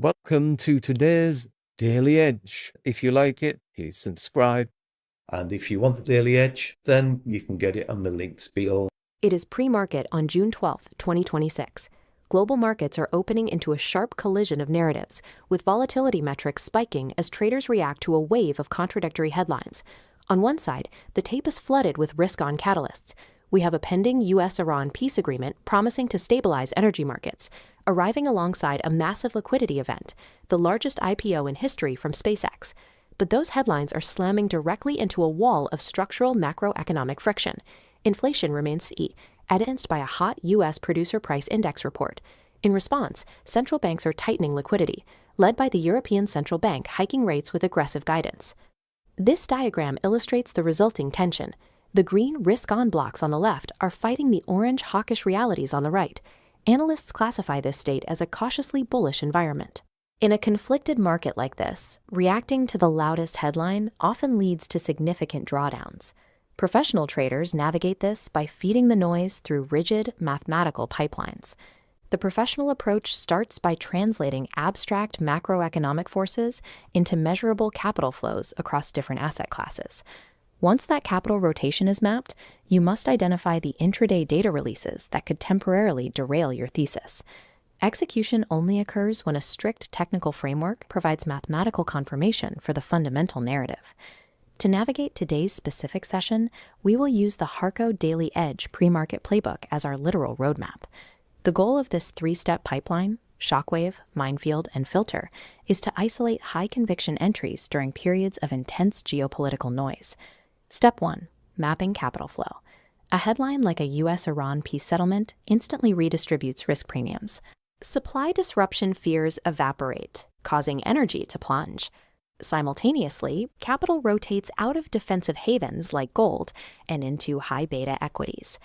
Welcome to today's Daily Edge. If you like it, please subscribe. And if you want the Daily Edge, then you can get it on the links below. It is pre-market on June 12, 2026. Global markets are opening into a sharp collision of narratives, with volatility metrics spiking as traders react to a wave of contradictory headlines. On one side, the tape is flooded with risk-on catalysts. We have a pending U.S. Iran peace agreement promising to stabilize energy markets, arriving alongside a massive liquidity event, the largest IPO in history from SpaceX. But those headlines are slamming directly into a wall of structural macroeconomic friction. Inflation remains sticky, evidenced by a hot U.S. producer price index report. In response, central banks are tightening liquidity, led by the European Central Bank hiking rates with aggressive guidance. This diagram illustrates the resulting tension. The green risk-on blocks on the left are fighting the orange hawkish realities on the right. Analysts classify this state as a cautiously bullish environment. In a conflicted market like this, reacting to the loudest headline often leads to significant drawdowns. Professional traders navigate this by feeding the noise through rigid mathematical pipelines. The professional approach starts by translating abstract macroeconomic forces into measurable capital flows across different asset classes. Once that capital rotation is mapped, you must identify the intraday data releases that could temporarily derail your thesis. Execution only occurs when a strict technical framework provides mathematical confirmation for the fundamental narrative. To navigate today's specific session, we will use the HARKO Daily Edge pre-market playbook as our literal roadmap. The goal of this three-step pipeline, shockwave, minefield, and filter, is to isolate high-conviction entries during periods of intense geopolitical noise. Step 1. Mapping capital flow. A headline like a U.S. Iran peace settlement instantly redistributes risk premiums. Supply disruption fears evaporate, causing energy to plunge. Simultaneously, capital rotates out of defensive havens like gold and into high-beta equities.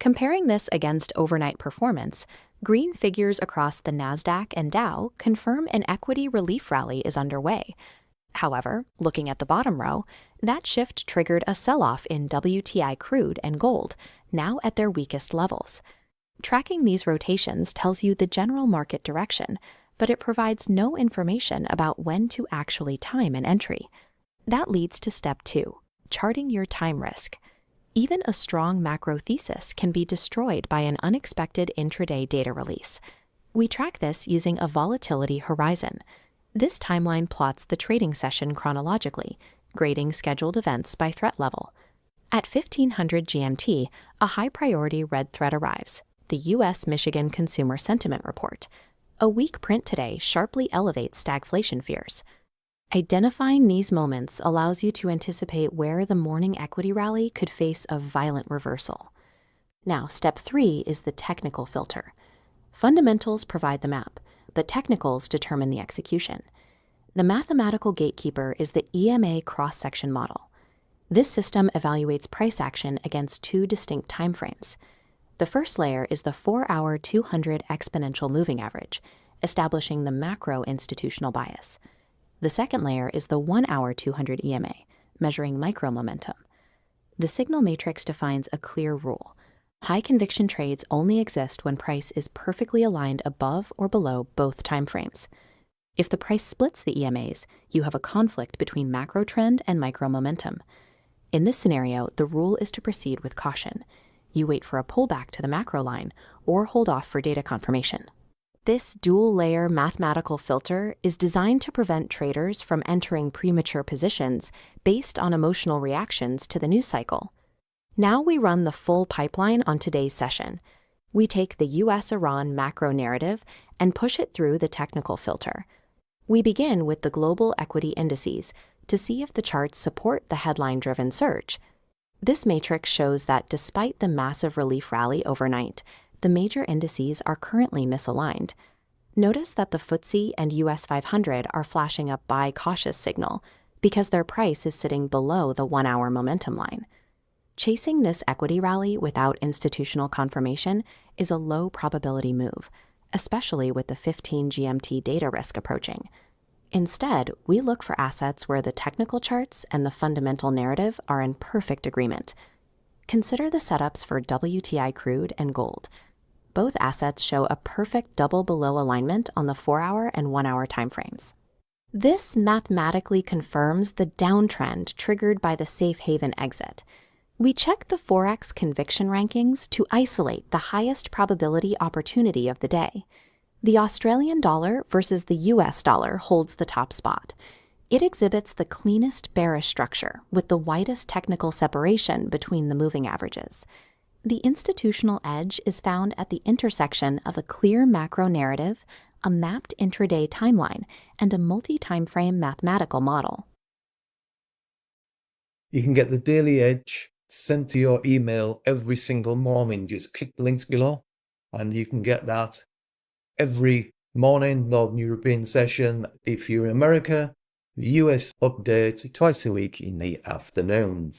Comparing this against overnight performance, green figures across the Nasdaq and Dow confirm an equity relief rally is underway. However, looking at the bottom row, that shift triggered a sell-off in WTI Crude and gold, now at their weakest levels. Tracking these rotations tells you the general market direction, but it provides no information about when to actually time an entry. That leads to step 2, charting your time risk. Even a strong macro thesis can be destroyed by an unexpected intraday data release. We track this using a volatility horizon. This timeline plots the trading session chronologically, grading scheduled events by threat level. At 1500 GMT, a high-priority red thread arrives, the U.S. Michigan Consumer Sentiment Report. A weak print today sharply elevates stagflation fears. Identifying these moments allows you to anticipate where the morning equity rally could face a violent reversal. Now, step 3 is the technical filter. Fundamentals provide the map, but technicals determine the execution. The mathematical gatekeeper is the EMA cross-section model. This system evaluates price action against 2 distinct timeframes. The first layer is the 4-hour 200 exponential moving average, establishing the macro institutional bias. The second layer is the 1-hour 200 EMA, measuring micro momentum. The signal matrix defines a clear rule. High conviction trades only exist when price is perfectly aligned above or below both timeframes. If the price splits the EMAs, you have a conflict between macro trend and micro momentum. In this scenario, the rule is to proceed with caution. You wait for a pullback to the macro line or hold off for data confirmation. This dual-layer mathematical filter is designed to prevent traders from entering premature positions based on emotional reactions to the news cycle. Now we run the full pipeline on today's session. We take the U.S. Iran macro narrative and push it through the technical filter. We begin with the global equity indices to see if the charts support the headline-driven surge. This matrix shows that despite the massive relief rally overnight, the major indices are currently misaligned. Notice that the FTSE and US 500 are flashing a buy cautious signal because their price is sitting below the 1-hour momentum line. Chasing this equity rally without institutional confirmation is a low probability move, especially with the 15 GMT data risk approaching. Instead, we look for assets where the technical charts and the fundamental narrative are in perfect agreement. Consider the setups for WTI Crude and gold. both assets show a perfect double below alignment on the 4-hour and 1-hour timeframes. This mathematically confirms the downtrend triggered by the safe haven exit. We check the Forex conviction rankings to isolate the highest probability opportunity of the day. The Australian dollar versus the U.S. dollar holds the top spot. It exhibits the cleanest bearish structure with the widest technical separation between the moving averages. The institutional edge is found at the intersection of a clear macro narrative, a mapped intraday timeline, and a multi-timeframe mathematical model. You can get the Daily Edge sent to your email every single morning. Just click the links below and you can get that every morning, Northern European session. If you're in America, the US update twice a week in the afternoons.